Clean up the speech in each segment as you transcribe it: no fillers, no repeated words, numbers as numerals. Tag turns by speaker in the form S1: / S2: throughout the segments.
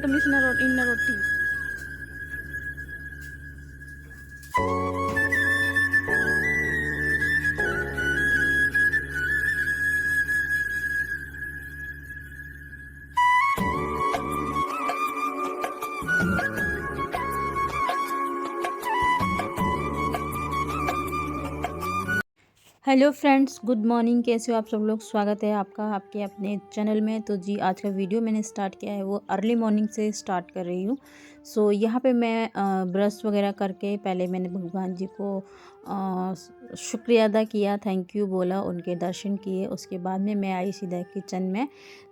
S1: तुम इसने इन रोटी hello friends, good morning. कैसे हो आप सब लोग? स्वागत है आपका आपके अपने चैनल में। तो जी, आज का वीडियो मैंने स्टार्ट किया है वो अर्ली मॉर्निंग से स्टार्ट कर रही हूँ। सो यहाँ पे मैं ब्रश वगैरह करके पहले मैंने भगवान जी को शुक्रिया अदा किया, थैंक यू बोला, उनके दर्शन किए। उसके बाद में मैं आई सीधा किचन में।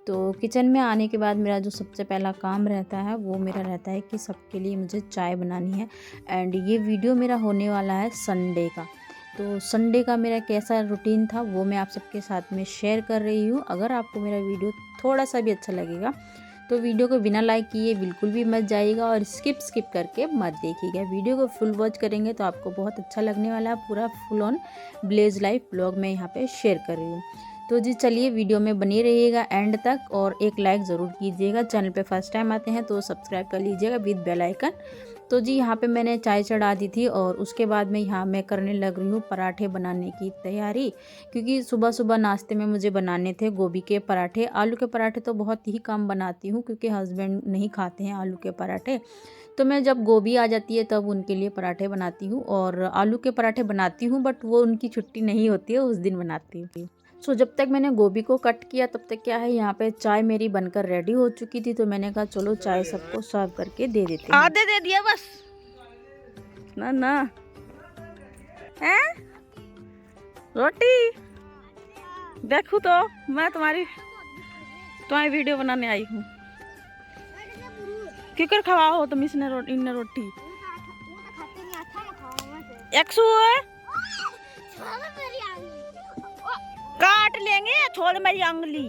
S1: तो किचन में आने के बाद मेरा जो सबसे पहला काम रहता है वो मेरा रहता है कि सबके लिए मुझे चाय बनानी है। एंड ये वीडियो मेरा होने वाला है संडे का। तो संडे का मेरा कैसा रूटीन था वो मैं आप सबके साथ में शेयर कर रही हूँ। अगर आपको मेरा वीडियो थोड़ा सा भी अच्छा लगेगा तो वीडियो को बिना लाइक किए बिल्कुल भी मत जाइएगा और स्किप करके मत देखिएगा। वीडियो को फुल वॉच करेंगे तो आपको बहुत अच्छा लगने वाला है। पूरा full on village life blog मैं यहाँ पे शेयर कर रही हूँ। तो जी चलिए, वीडियो में बनी रहिएगा एंड तक और एक लाइक ज़रूर कीजिएगा। चैनल पे फर्स्ट टाइम आते हैं तो सब्सक्राइब कर लीजिएगा विद बेल आइकन। तो जी यहाँ पे मैंने चाय चढ़ा दी थी और उसके बाद में यहाँ मैं करने लग रही हूँ पराठे बनाने की तैयारी। क्योंकि सुबह सुबह नाश्ते में मुझे बनाने थे गोभी के पराठे। आलू के पराठे तो बहुत ही कम बनाती हूँ क्योंकि हस्बैंड नहीं खाते हैं आलू के पराठे। तो मैं जब गोभी आ जाती है तब उनके लिए पराठे बनाती हूँ, और आलू के पराठे बनाती हूँ बट वो उनकी छुट्टी नहीं होती है उस दिन बनाती हूँ। सो जब तक मैंने गोभी को कट किया तब तक क्या है, यहाँ पे चाय मेरी बनकर रेडी हो चुकी थी। तो मैंने कहा चलो चाय सबको सर्व करके दे देते हैं। आधे दे दिया बस ना ना है रोटी। देखो तो मैं तुम्हारी वीडियो बनाने आई हूँ। क्यों कर खवाओ तुम इसने इन रोटी एक काट लेंगे, छोड़ मेरी अंगली।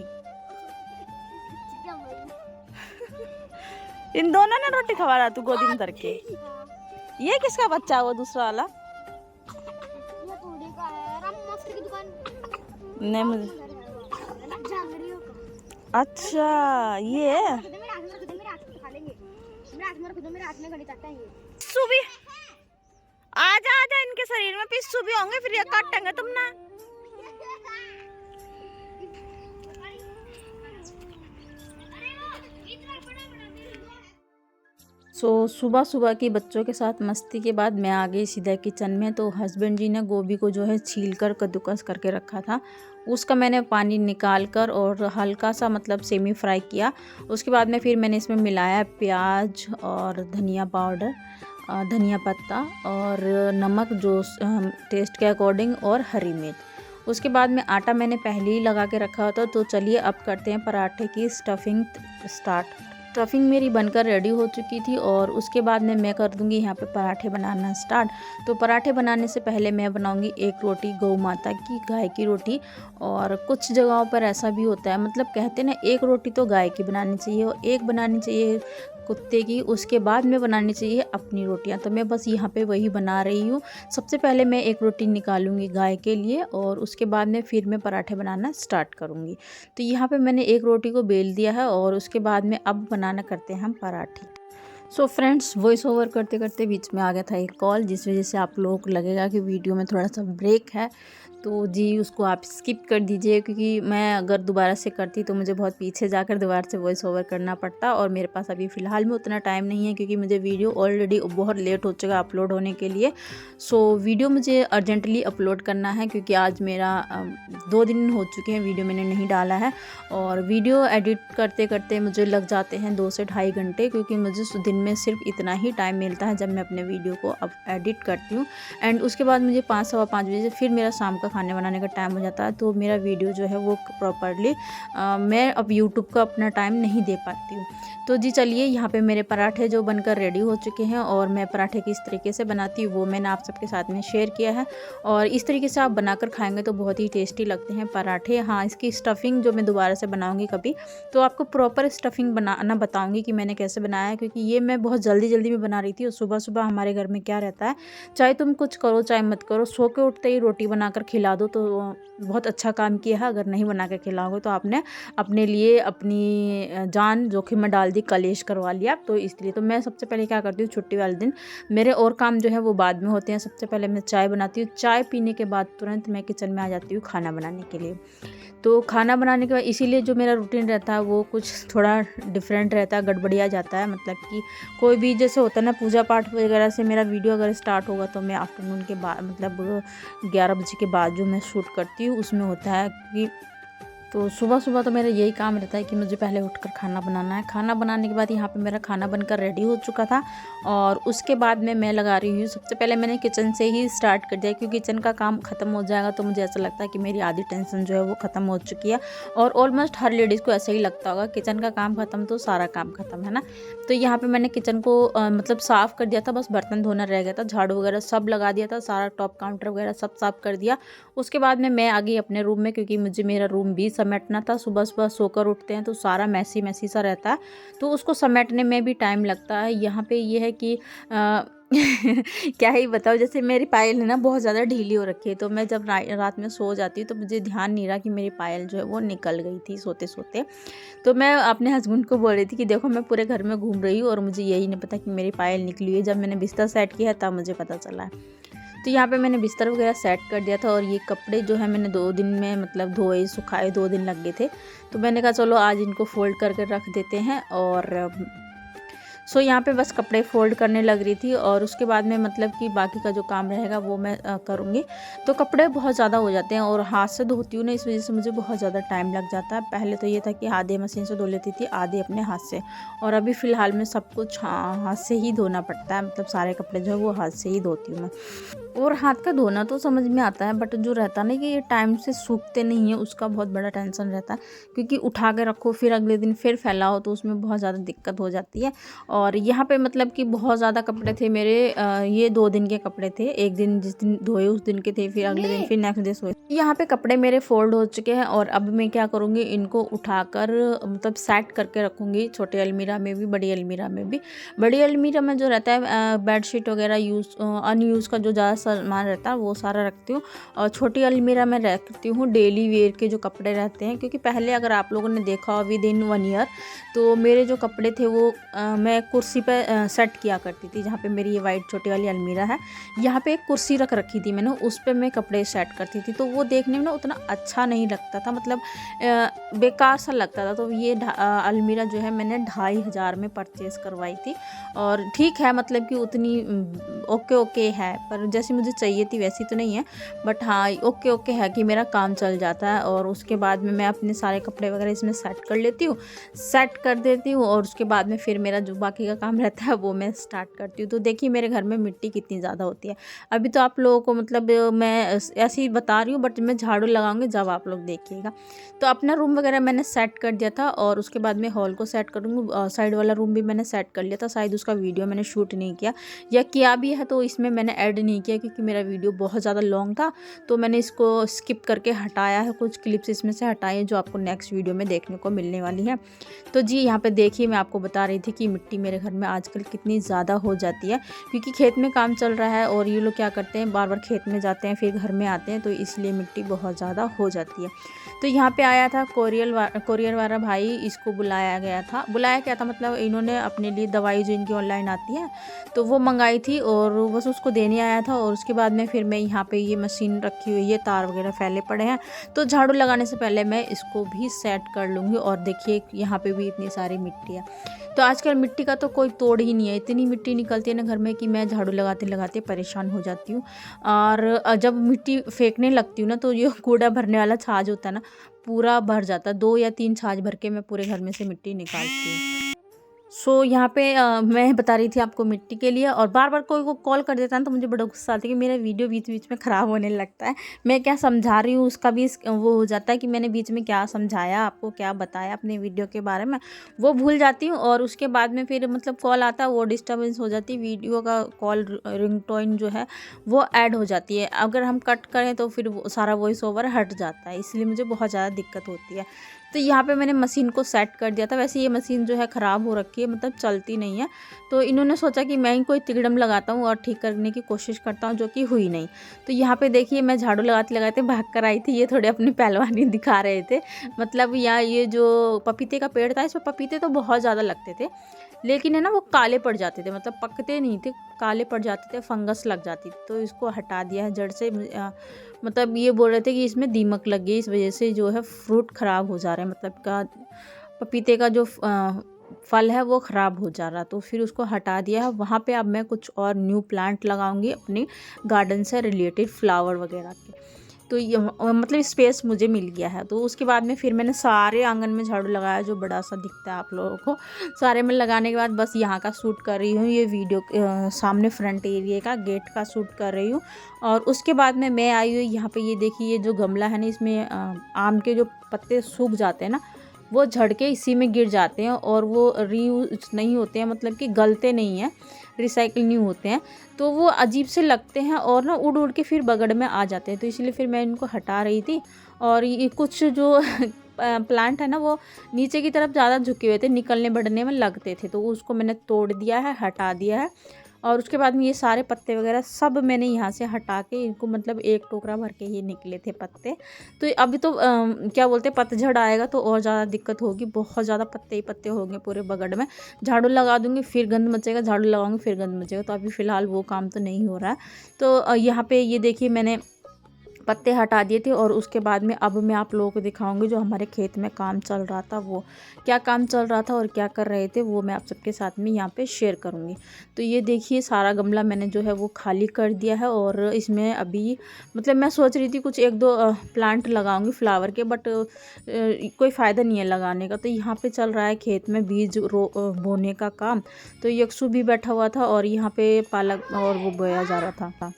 S1: इन दोनों ने रोटी खवा रहा तू गोदी में धर के। ये किसका बच्चा है वो दूसरा वाला? नहीं मुझे। अच्छा ये सुबी आजा आजा, इनके शरीर में पिस्सू भी होंगे फिर ये काटेंगे तुम ना। सुबह सुबह की बच्चों के साथ मस्ती के बाद मैं आ गई सीधा किचन में। तो हस्बैंड जी ने गोभी को जो है छील कर कद्दूकस करके रखा था, उसका मैंने पानी निकाल कर और हल्का सा मतलब सेमी फ्राई किया। उसके बाद में फिर मैंने इसमें मिलाया प्याज और धनिया पाउडर, धनिया पत्ता और नमक जो टेस्ट के अकॉर्डिंग, और हरी मिर्च। उसके बाद में आटा मैंने पहले ही लगा के रखा होता। तो चलिए अब करते हैं पराठे की स्टफिंग स्टार्ट। स्टफिंग मेरी बनकर रेडी हो चुकी थी और उसके बाद में मैं कर दूंगी यहाँ पे पराठे बनाना स्टार्ट। तो पराठे बनाने से पहले मैं बनाऊंगी एक रोटी गौ माता की, गाय की रोटी। और कुछ जगहों पर ऐसा भी होता है, मतलब कहते हैं ना एक रोटी तो गाय की बनानी चाहिए और एक बनानी चाहिए कुत्ते की, उसके बाद में बनानी चाहिए अपनी रोटियां। तो मैं बस यहाँ पे वही बना रही हूँ। सबसे पहले मैं एक रोटी निकालूंगी गाय के लिए और उसके बाद में फिर मैं पराठे बनाना स्टार्ट करूँगी। तो यहाँ पे मैंने एक रोटी को बेल दिया है और उसके बाद में अब बनाना करते हैं हम पराठे। सो फ्रेंड्स, वॉइस ओवर करते करते बीच में आ गया था एक कॉल, जिस वजह से आप लोगों को लगेगा कि वीडियो में थोड़ा सा ब्रेक है। तो जी उसको आप स्किप कर दीजिए, क्योंकि मैं अगर दोबारा से करती तो मुझे बहुत पीछे जाकर दोबारा से वॉइस ओवर करना पड़ता और मेरे पास अभी फ़िलहाल में उतना टाइम नहीं है, क्योंकि मुझे वीडियो ऑलरेडी बहुत लेट हो चुका अपलोड होने के लिए। सो वीडियो मुझे अर्जेंटली अपलोड करना है, क्योंकि आज मेरा 2 दिन हो चुके हैं वीडियो मैंने नहीं डाला है। और वीडियो एडिट करते करते मुझे लग जाते हैं 2 से ढाई घंटे, क्योंकि मुझे दिन में सिर्फ इतना ही टाइम मिलता है जब मैं अपने वीडियो को अब एडिट करती हूँ। एंड उसके बाद मुझे 5 सवा 5 बजे से फिर मेरा शाम का खाने बनाने का टाइम हो जाता है। तो मेरा वीडियो जो है वो प्रॉपरली मैं अब यूट्यूब का अपना टाइम नहीं दे पाती हूँ। तो जी चलिए, यहाँ पे मेरे पराठे जो बनकर रेडी हो चुके हैं और मैं पराठे किस तरीके से बनाती हूँ वो मैंने आप सबके साथ में शेयर किया है। और इस तरीके से आप बनाकर खाएंगे तो बहुत ही टेस्टी लगते हैं पराठे। हाँ, इसकी स्टफिंग जो मैं दोबारा से बनाऊँगी कभी तो आपको प्रॉपर स्टफिंग बनाना बताऊँगी कि मैंने कैसे बनाया है, क्योंकि ये मैं बहुत जल्दी में बना रही थी। और सुबह सुबह हमारे घर में क्या रहता है, चाहे तुम कुछ करो चाहे मत करो, सो के उठते ही रोटी बनाकर खिला दो तो बहुत अच्छा काम किया है। अगर नहीं बना के खिलाओगे तो आपने अपने लिए अपनी जान जोखिम में डाल दी, कलेश करवा लिया। तो इसलिए तो मैं सबसे पहले क्या करती हूँ, छुट्टी वाले दिन मेरे और काम जो है वो बाद में होते हैं। सबसे पहले मैं चाय बनाती हूँ, चाय पीने के बाद तुरंत मैं किचन में आ जाती हूँ खाना बनाने के लिए। तो खाना बनाने के बाद इसीलिए जो मेरा रूटीन रहता है वो कुछ थोड़ा डिफरेंट रहता है, गड़बड़िया जाता है। मतलब कि कोई भी जैसे होता है ना, पूजा पाठ वगैरह से मेरा वीडियो अगर स्टार्ट होगा तो मैं आफ्टरनून के बाद मतलब 11 बजे के बाद जो मैं शूट करती हूँ उसमें होता है कि तो सुबह सुबह तो मेरा यही काम रहता है कि मुझे पहले उठकर खाना बनाना है। खाना बनाने के बाद यहाँ पे मेरा खाना बनकर रेडी हो चुका था और उसके बाद में मैं लगा रही हूँ। सबसे पहले मैंने किचन से ही स्टार्ट कर दिया क्योंकि किचन का काम ख़त्म हो जाएगा तो मुझे ऐसा लगता है कि मेरी आधी टेंशन जो है वो ख़त्म हो चुकी है। और ऑलमोस्ट हर लेडीज़ को ऐसा ही लगता होगा, किचन का काम ख़त्म तो सारा काम ख़त्म, है ना। तो यहाँ पर मैंने किचन को मतलब साफ़ कर दिया था, बस बर्तन धोना रह गया था, झाड़ू वगैरह सब लगा दिया था, सारा टॉप काउंटर वगैरह सब साफ़ कर दिया। उसके बाद में मैं आ गई अपने रूम में क्योंकि मुझे मेरा रूम भी समेटना था। सुबह सुबह सोकर उठते हैं तो सारा मैसी मैसी सा रहता है तो उसको समेटने में भी टाइम लगता है। यहाँ पे ये है कि क्या ही बताओ, जैसे मेरी पायल है ना बहुत ज़्यादा ढीली हो रखी है, तो मैं जब रात में सो जाती हूँ तो मुझे ध्यान नहीं रहा कि मेरी पायल जो है वो निकल गई थी सोते सोते। तो मैं अपने हस्बैंड को बोल रही थी कि देखो मैं पूरे घर में घूम रही हूँ और मुझे यही नहीं पता कि मेरी पायल निकली हुई है। जब मैंने बिस्तर सेट किया तब मुझे पता चला है। तो यहाँ पे मैंने बिस्तर वगैरह सेट कर दिया था और ये कपड़े जो है मैंने 2 दिन में मतलब धोए सुखाए, 2 दिन लग गए थे। तो मैंने कहा चलो आज इनको फोल्ड करके रख देते हैं। और सो यहाँ पे बस कपड़े फोल्ड करने लग रही थी और उसके बाद में मतलब कि बाकी का जो काम रहेगा वो मैं करूँगी। तो कपड़े बहुत ज़्यादा हो जाते हैं और हाथ से धोती हूँ ना, इस वजह से मुझे बहुत ज़्यादा टाइम लग जाता है। पहले तो ये था कि आधे मशीन से धो लेती थी, आधे अपने हाथ से, और अभी फ़िलहाल में सब कुछ हाथ से ही धोना पड़ता है। मतलब सारे कपड़े जो है वो हाथ से ही धोती हूँ मैं। और हाथ का धोना तो समझ में आता है, बट जो रहता नहीं कि ये टाइम से सूखते नहीं है उसका बहुत बड़ा टेंशन रहता है क्योंकि उठा के रखो फिर अगले दिन फिर फैलाओ तो उसमें बहुत ज़्यादा दिक्कत हो जाती है। और यहाँ पे मतलब कि बहुत ज़्यादा कपड़े थे मेरे, ये 2 दिन के कपड़े थे। एक दिन जिस दिन धोए उस दिन के थे, फिर अगले दिन फिर नेक्स्ट डे सोए। यहाँ पे कपड़े मेरे फोल्ड हो चुके हैं और अब मैं क्या करूँगी, इनको उठाकर मतलब सेट करके रखूँगी, छोटे अलमीरा में भी बड़ी अलमीरा में भी। बड़ी अलमीरा में जो रहता है बेडशीट वगैरह अनयूज़ का जो ज़्यादा सामान रहता है वो सारा रखती हूँ। और छोटी अलमीरा में रखती हूँ डेली वेयर के जो कपड़े रहते हैं, क्योंकि पहले अगर आप लोगों ने देखा हो विद इन 1 ईयर तो मेरे जो कपड़े थे वो मैं कुर्सी पे सेट किया करती थी। जहाँ पे मेरी ये वाइट छोटी वाली अलमीरा है, यहाँ पे एक कुर्सी रख रखी थी मैंने, उस पर मैं कपड़े सेट करती थी। तो वो देखने में ना उतना अच्छा नहीं लगता था, मतलब बेकार सा लगता था। तो ये अलमीरा जो है मैंने 2500 में परचेज़ करवाई थी। और ठीक है मतलब कि उतनी ओके है, पर जैसी मुझे चाहिए थी वैसी तो नहीं है, बट हाँ ओके है कि मेरा काम चल जाता है। और उसके बाद में मैं अपने सारे कपड़े वगैरह इसमें सेट कर लेती हूँ, सेट कर देती हूँ और उसके बाद में फिर मेरा जो बाकी का काम रहता है वो मैं स्टार्ट करती हूँ। तो देखिए मेरे घर में मिट्टी कितनी ज़्यादा होती है। अभी तो आप लोगों को मतलब मैं ऐसे ही बता रही हूँ, बट मैं झाड़ू लगाऊंगी जब आप लोग देखिएगा। तो अपना रूम वगैरह मैंने सेट कर दिया था और उसके बाद में हॉल को सेट करूँगी। साइड वाला रूम भी मैंने सेट कर लिया था, शायद उसका वीडियो मैंने शूट नहीं किया, या किया भी है तो इसमें मैंने ऐड नहीं किया क्योंकि मेरा वीडियो बहुत ज़्यादा लॉन्ग था। तो मैंने इसको स्किप करके हटाया है, कुछ क्लिप्स इसमें से हटाए हैं जो आपको नेक्स्ट वीडियो में देखने को मिलने वाली है। तो जी यहाँ पे देखिए मैं आपको बता रही थी कि मिट्टी मेरे घर में आजकल कितनी ज़्यादा हो जाती है, क्योंकि खेत में काम चल रहा है और ये लोग क्या करते हैं बार बार खेत में जाते हैं फिर घर में आते हैं, तो इसलिए मिट्टी बहुत ज़्यादा हो जाती है। तो यहाँ पे आया था कोरियर वाला भाई, इसको बुलाया क्या था मतलब इन्होंने अपने लिए दवाई जो इनकी ऑनलाइन आती है तो वो मंगाई थी और बस उसको देने आया था। और उसके बाद में फिर मैं यहाँ पे ये मशीन रखी हुई है, तार वगैरह फैले पड़े हैं, तो झाड़ू लगाने से पहले मैं इसको भी सेट कर लूँगी। और देखिए यहाँ पे भी इतनी सारी मिट्टी है। तो आजकल मिट्टी का तो कोई तोड़ ही नहीं है, इतनी मिट्टी निकलती है ना घर में कि मैं झाड़ू लगाते लगाते परेशान हो जाती हूँ। और जब मिट्टी फेंकने लगती हूँ ना तो ये कूड़ा भरने वाला छाछ होता है ना पूरा भर जाता है, 2 या 3 छाछ भर के मैं पूरे घर में से मिट्टी निकालती हूँ। सो यहाँ पे मैं बता रही थी आपको मिट्टी के लिए, और बार बार कोई को कॉल कर देता है तो मुझे बड़ा गुस्सा आता है कि मेरा वीडियो बीच बीच में ख़राब होने लगता है। मैं क्या समझा रही हूँ उसका भी वो हो जाता है कि मैंने बीच में क्या समझाया, आपको क्या बताया अपने वीडियो के बारे में, वो भूल जाती हूँ। और उसके बाद में फिर मतलब कॉल आता है वो डिस्टर्बेंस हो जाती है, वीडियो का कॉल रिंगटोन जो है वो ऐड हो जाती है। अगर हम कट करें तो फिर सारा वॉइस ओवर हट जाता है, इसलिए मुझे बहुत ज़्यादा दिक्कत होती है। तो यहाँ पे मैंने मशीन को सेट कर दिया था। वैसे ये मशीन जो है ख़राब हो रखी देखिए मतलब चलती नहीं है। तो इन्होंने सोचा कि मैं ही कोई तिकड़म लगाता हूँ और ठीक करने की कोशिश करता हूँ, जो कि हुई नहीं। तो यहाँ पे देखिए मैं झाड़ू लगाते लगाते भाग कर आई थी, ये थोड़े अपनी पहलवानी दिखा रहे थे। मतलब यहाँ ये जो पपीते का पेड़ था, इसमें पपीते तो बहुत ज़्यादा लगते थे, लेकिन है ना वो काले पड़ जाते थे, मतलब पकते नहीं थे, काले पड़ जाते थे, फंगस लग जाती थी। तो इसको हटा दिया है जड़ से। मतलब ये बोल रहे थे कि इसमें दीमक लग गई, इस वजह से जो है फ्रूट ख़राब हो जा रहा है, मतलब का पपीते का जो फल है वो ख़राब हो जा रहा। तो फिर उसको हटा दिया है। वहाँ पे अब मैं कुछ और न्यू प्लांट लगाऊंगी अपने गार्डन से रिलेटेड, फ्लावर वगैरह के। तो ये मतलब स्पेस मुझे मिल गया है। तो उसके बाद में फिर मैंने सारे आंगन में झाड़ू लगाया, जो बड़ा सा दिखता है आप लोगों को। सारे में लगाने के बाद बस यहाँ का शूट कर रही हूँ, ये वीडियो सामने फ्रंट एरिया का गेट का शूट कर रही हूँ। और उसके बाद में मैं आई हुई यहाँ पे, ये देखिए ये जो गमला है ना, इसमें आम के जो पत्ते सूख जाते हैं ना, वो झड़ के इसी में गिर जाते हैं और वो रीयूज नहीं होते हैं, मतलब कि गलते नहीं हैं, रिसाइकिल नहीं होते हैं। तो वो अजीब से लगते हैं और ना उड़ उड़ के फिर बगड़ में आ जाते हैं। तो इसलिए फिर मैं इनको हटा रही थी। और ये कुछ जो प्लांट है ना, वो नीचे की तरफ ज़्यादा झुके हुए थे, निकलने बढ़ने में लगते थे, तो उसको मैंने तोड़ दिया है, हटा दिया है। और उसके बाद में ये सारे पत्ते वगैरह सब मैंने यहाँ से हटा के इनको, मतलब एक टोकरा भर के ये निकले थे पत्ते। तो अभी तो क्या बोलते हैं, पतझड़ आएगा तो और ज़्यादा दिक्कत होगी, बहुत ज़्यादा पत्ते ही पत्ते होंगे पूरे बगड़ में। झाड़ू लगा दूंगी फिर गंद मचेगा, झाड़ू लगाऊंगी फिर गंद मचेगा। तो अभी फ़िलहाल वो काम तो नहीं हो रहा है। तो यहाँ पे ये देखिए मैंने पत्ते हटा दिए थे। और उसके बाद में अब मैं आप लोगों को दिखाऊंगी जो हमारे खेत में काम चल रहा था, वो क्या काम चल रहा था और क्या कर रहे थे, वो मैं आप सबके साथ में यहाँ पे शेयर करूँगी। तो ये देखिए सारा गमला मैंने जो है वो खाली कर दिया है। और इसमें अभी मतलब मैं सोच रही थी कुछ एक दो प्लांट लगाऊंगी फ्लावर के, बट कोई फ़ायदा नहीं है लगाने का। तो यहाँ पे चल रहा है खेत में बीज बोने का काम। तो यकसू भी बैठा हुआ था और यहाँ पे पालक और वो बोया जा रहा था।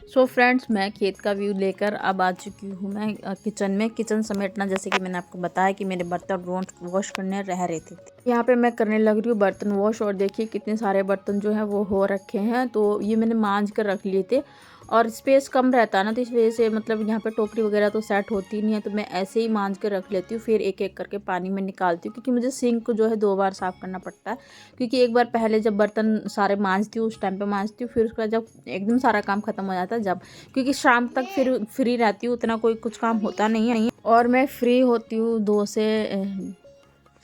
S1: सो फ्रेंड्स, मैं खेत का व्यू लेकर अब आ चुकी हूँ मैं किचन में। किचन समेटना, जैसे कि मैंने आपको बताया कि मेरे बर्तन वॉश करने रह रहे थे, यहाँ पे मैं करने लग रही हूँ बर्तन वॉश। और देखिए कितने सारे बर्तन जो हैं वो हो रखे हैं। तो ये मैंने मांज कर रख लिए थे और स्पेस कम रहता है ना, तो इस वजह से मतलब यहाँ पे टोकरी वगैरह तो सेट होती नहीं है। तो मैं ऐसे ही मांज कर रख लेती हूँ, फिर एक एक करके पानी में निकालती हूँ, क्योंकि मुझे सिंक को जो है 2 बार साफ़ करना पड़ता है। क्योंकि एक बार पहले जब बर्तन सारे मांजती हूँ उस टाइम पे मांजती हूँ, फिर उसके बाद जब एकदम सारा काम ख़त्म हो जाता है, जब क्योंकि शाम तक फिर फ्री रहती हूँ, उतना कोई कुछ काम होता नहीं है। और मैं फ्री होती हूँ 2 से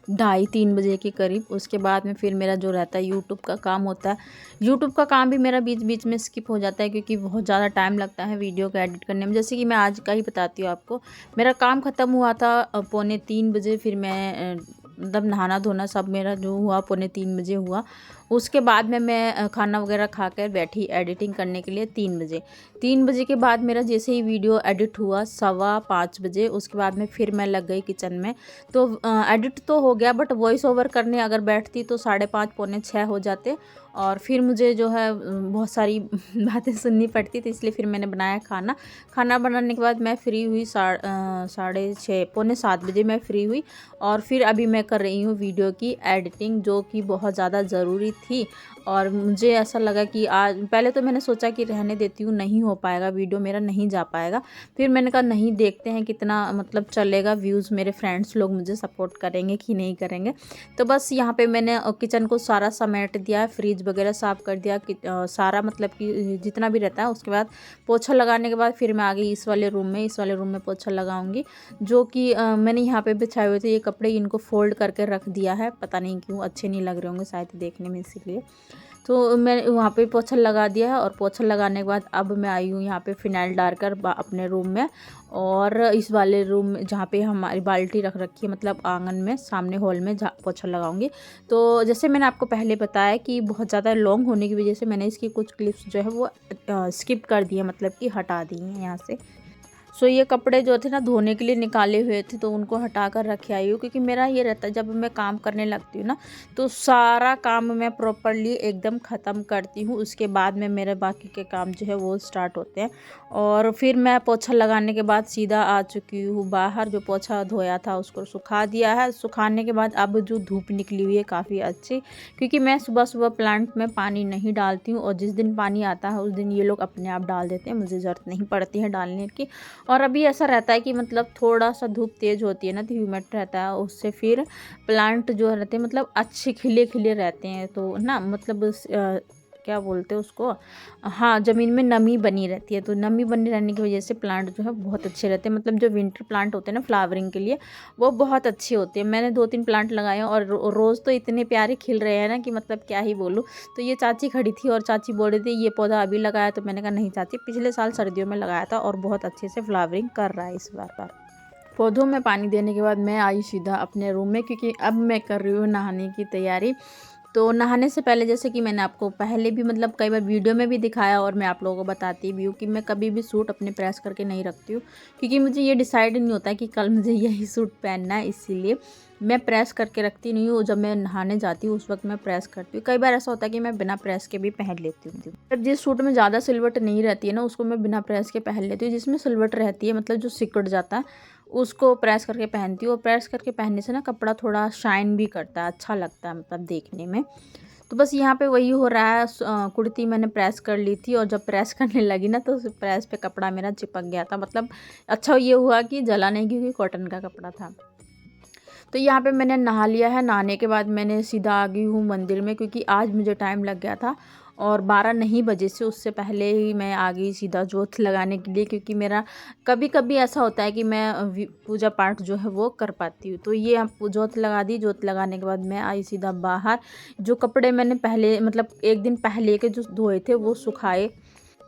S1: 2:30-3 बजे के करीब। उसके बाद में फिर मेरा जो रहता है यूट्यूब का काम होता है। यूट्यूब का काम भी मेरा बीच बीच में स्किप हो जाता है, क्योंकि बहुत ज़्यादा टाइम लगता है वीडियो को एडिट करने में। जैसे कि मैं आज का ही बताती हूँ आपको, मेरा काम ख़त्म हुआ था 2:45 बजे। फिर मैं मतलब नहाना धोना सब मेरा जो हुआ 2:45 बजे हुआ। उसके बाद में मैं खाना वगैरह खाकर बैठी एडिटिंग करने के लिए 3 बजे। 3 बजे के बाद मेरा जैसे ही वीडियो एडिट हुआ 5:15 बजे, उसके बाद में फिर मैं लग गई किचन में। तो एडिट तो हो गया, बट वॉइस ओवर करने अगर बैठती तो 5:30 पौने 6 हो जाते। और फिर मुझे जो है बहुत सारी बातें सुननी पड़ती थी, इसलिए फिर मैंने बनाया खाना। खाना बनाने के बाद मैं फ्री हुई 6:30 पौने 7 बजे मैं फ्री हुई। और फिर अभी मैं कर रही हूँ वीडियो की एडिटिंग, जो कि बहुत ज़्यादा ज़रूरी थी। और मुझे ऐसा लगा कि आज, पहले तो मैंने सोचा कि रहने देती हूँ, नहीं हो पाएगा वीडियो मेरा, नहीं जा पाएगा। फिर मैंने कहा नहीं, देखते हैं कितना मतलब चलेगा, व्यूज़ मेरे फ्रेंड्स लोग मुझे सपोर्ट करेंगे कि नहीं करेंगे। तो बस यहाँ पे मैंने किचन को सारा समेट दिया, फ्रिज वगैरह साफ़ कर दिया सारा, मतलब कि जितना भी रहता है। उसके बाद पोछा लगाने के बाद फिर मैं आ गई इस वाले रूम में। इस वाले रूम में पोछा लगाऊंगी, जो कि मैंने यहाँ पे बिछाए हुए थे ये कपड़े, इनको फोल्ड करके रख दिया है। पता नहीं क्यों, अच्छे नहीं लग रहे होंगे शायद देखने में, इसीलिए। तो मैं वहाँ पे पोछा लगा दिया है। और पोछा लगाने के बाद अब मैं आई हूँ यहाँ पे फिनाइल डालकर अपने रूम में। और इस वाले रूम में जहाँ पे हमारी बाल्टी रख रखी है, मतलब आंगन में सामने हॉल में जहाँ पोछा लगाऊंगी। तो जैसे मैंने आपको पहले बताया कि बहुत ज़्यादा लॉन्ग होने की वजह से मैंने इसकी कुछ क्लिप्स जो है वो स्किप कर दी है, मतलब कि हटा दी हैं यहाँ से। सो ये कपड़े जो थे ना धोने के लिए निकाले हुए थे, तो उनको हटा कर रखे आई हूँ। क्योंकि मेरा ये रहता है, जब मैं काम करने लगती हूँ ना, तो सारा काम मैं प्रॉपरली एकदम ख़त्म करती हूँ। उसके बाद में मेरे बाकी के काम जो है वो स्टार्ट होते हैं। और फिर मैं पोछा लगाने के बाद सीधा आ चुकी हूँ बाहर। जो पोछा धोया था उसको सुखा दिया है। सुखाने के बाद अब जो धूप निकली हुई है काफ़ी अच्छी, क्योंकि मैं सुबह सुबह प्लांट में पानी नहीं डालती हूँ। और जिस दिन पानी आता है उस दिन ये लोग अपने आप डाल देते हैं, मुझे ज़रूरत नहीं पड़ती है डालने की। और अभी ऐसा रहता है कि मतलब थोड़ा सा धूप तेज़ होती है ना तो ह्यूमिड रहता है, उससे फिर प्लांट जो रहते हैं मतलब अच्छे खिले खिले रहते हैं, तो ना मतलब क्या बोलते हैं उसको, हाँ ज़मीन में नमी बनी रहती है, तो नमी बनी रहने की वजह से प्लांट जो है बहुत अच्छे रहते हैं। मतलब जो विंटर प्लांट होते हैं ना फ्लावरिंग के लिए, वो बहुत अच्छे होते हैं। मैंने 2-3 प्लांट लगाए हैं और रोज़ तो इतने प्यारे खिल रहे हैं ना कि मतलब क्या ही बोलूँ। तो ये चाची खड़ी थी और चाची बोल रही थी ये पौधा अभी लगाया, तो मैंने कहा नहीं चाची, पिछले साल सर्दियों में लगाया था और बहुत अच्छे से फ्लावरिंग कर रहा है इस बार। पौधों में पानी देने के बाद मैं आई सीधा अपने रूम में, क्योंकि अब मैं कर रही हूँ नहाने की तैयारी। तो नहाने से पहले जैसे कि मैंने आपको पहले भी मतलब कई बार वीडियो में भी दिखाया और मैं आप लोगों को बताती भी हूँ कि मैं कभी भी सूट अपने प्रेस करके नहीं रखती हूँ, क्योंकि मुझे ये डिसाइड नहीं होता कि कल मुझे यही सूट पहनना है, इसीलिए मैं प्रेस करके रखती नहीं हूँ। जब मैं नहाने जाती हूँ उस वक्त मैं प्रेस करती हूँ। कई बार ऐसा होता है कि मैं बिना प्रेस के भी पहन लेती हूँ। जब जिस सूट में ज़्यादा सिलवट नहीं रहती है ना उसको मैं बिना प्रेस के पहन लेती हूँ। जिसमें सिलवट रहती है मतलब जो सिकुड़ जाता है उसको प्रेस करके पहनती हूँ। और प्रेस करके पहनने से ना कपड़ा थोड़ा शाइन भी करता है, अच्छा लगता है मतलब देखने में। तो बस यहाँ पे वही हो रहा है। कुर्ती मैंने प्रेस कर ली थी और जब प्रेस करने लगी ना तो प्रेस पे कपड़ा मेरा चिपक गया था। मतलब अच्छा ये हुआ कि जला नहीं, क्योंकि कॉटन का कपड़ा था। तो यहाँ पे मैंने नहा लिया है। नहाने के बाद मैंने सीधा आ गई हूँ मंदिर में, क्योंकि आज मुझे टाइम लग गया था और 12 नहीं बजे से उससे पहले ही मैं आ गई सीधा जोत लगाने के लिए, क्योंकि मेरा कभी कभी ऐसा होता है कि मैं पूजा पाठ जो है वो कर पाती हूँ। तो ये जोत लगा दी। जोत लगाने के बाद मैं आई सीधा बाहर। जो कपड़े मैंने पहले मतलब एक दिन पहले के जो धोए थे वो सुखाए,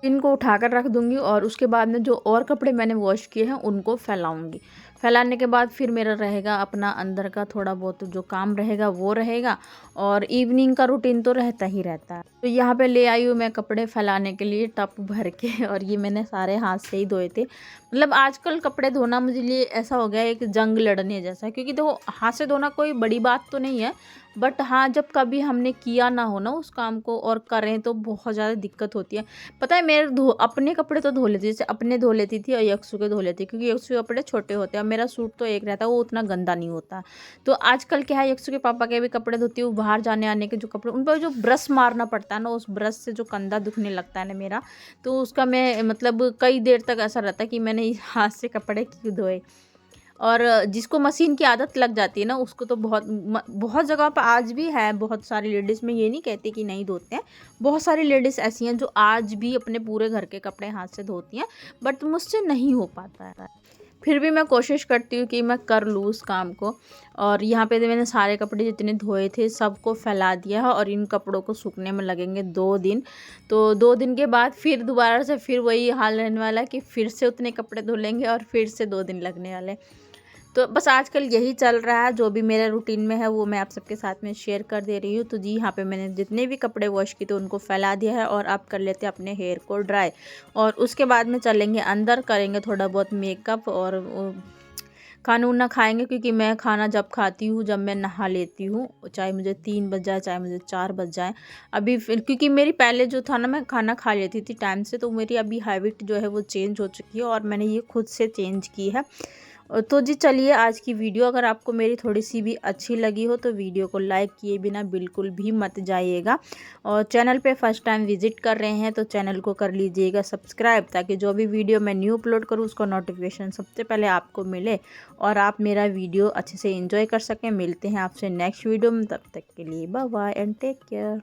S1: इनको उठाकर रख दूंगी और उसके बाद में जो और कपड़े मैंने वॉश किए हैं उनको फैलाऊंगी। फैलाने के बाद फिर मेरा रहेगा अपना अंदर का थोड़ा बहुत जो काम रहेगा वो रहेगा, और इवनिंग का रूटीन तो रहता ही रहता है। तो यहाँ पे ले आई हूँ मैं कपड़े फैलाने के लिए टब भर के, और ये मैंने सारे हाथ से ही धोए थे। मतलब आजकल कपड़े धोना मुझे लिए ऐसा हो गया है एक जंग लड़ने जैसा, क्योंकि देखो हाथ से धोना कोई बड़ी बात तो नहीं है, बट हाँ जब कभी हमने किया ना हो ना उस काम को और करें तो बहुत ज़्यादा दिक्कत होती है। पता है मेरे अपने कपड़े तो धो लेती, जैसे अपने धो लेती थी और यक्सु के धो लेती, क्योंकि यक्सु के कपड़े छोटे होते हैं और मेरा सूट तो एक रहता है वो उतना गंदा नहीं होता। तो आजकल क्या है यक्सु के पापा के भी कपड़े धोती हूँ, बाहर जाने आने के जो कपड़े उन पर जो ब्रश मारना पड़ता है ना, उस ब्रश से जो कंधा दुखने लगता है ना मेरा, तो उसका मैं मतलब कई देर तक ऐसा रहता है कि मैंने हाथ से कपड़े क्यों धोए। और जिसको मशीन की आदत लग जाती है ना उसको तो बहुत जगह पर आज भी है, बहुत सारी लेडीज़, में ये नहीं कहती कि नहीं धोते हैं, बहुत सारी लेडीज़ ऐसी हैं जो आज भी अपने पूरे घर के कपड़े हाथ से धोती हैं, बट मुझसे नहीं हो पाता है। फिर भी मैं कोशिश करती हूँ कि मैं कर लूँ उस काम को। और यहाँ पे मैंने सारे कपड़े जितने धोए थे सबको फैला दिया है और इन कपड़ों को सूखने में लगेंगे 2 दिन। तो 2 दिन के बाद फिर दोबारा से फिर वही हाल रहने वाला है कि फिर से उतने कपड़े धुलेंगे और फिर से 2 दिन लगने वाले। तो बस आजकल यही चल रहा है, जो भी मेरे रूटीन में है वो मैं आप सबके साथ में शेयर कर दे रही हूँ। तो जी यहाँ पे मैंने जितने भी कपड़े वॉश किए थे उनको फैला दिया है और अब कर लेते हैं अपने हेयर को ड्राई, और उसके बाद में चलेंगे अंदर, करेंगे थोड़ा बहुत मेकअप और खाना उना खाएंगे, क्योंकि मैं खाना जब खाती हूँ जब मैं नहा लेती हूँ, चाहे मुझे 3 बज जाए चाहे मुझे 4 बज जाए। अभी फिर क्योंकि मेरी पहले जो था ना मैं खाना खा लेती थी टाइम से, तो मेरी अभी हैबिट जो है वो चेंज हो चुकी है और मैंने ये खुद से चेंज की है। तो जी चलिए आज की वीडियो अगर आपको मेरी थोड़ी सी भी अच्छी लगी हो तो वीडियो को लाइक किए बिना बिल्कुल भी मत जाइएगा, और चैनल पे फर्स्ट टाइम विजिट कर रहे हैं तो चैनल को कर लीजिएगा सब्सक्राइब, ताकि जो भी वीडियो मैं न्यू अपलोड करूँ उसका नोटिफिकेशन सबसे पहले आपको मिले और आप मेरा वीडियो अच्छे से एंजॉय कर सकें। मिलते हैं आपसे नेक्स्ट वीडियो में, तब तक के लिए bye bye and take care.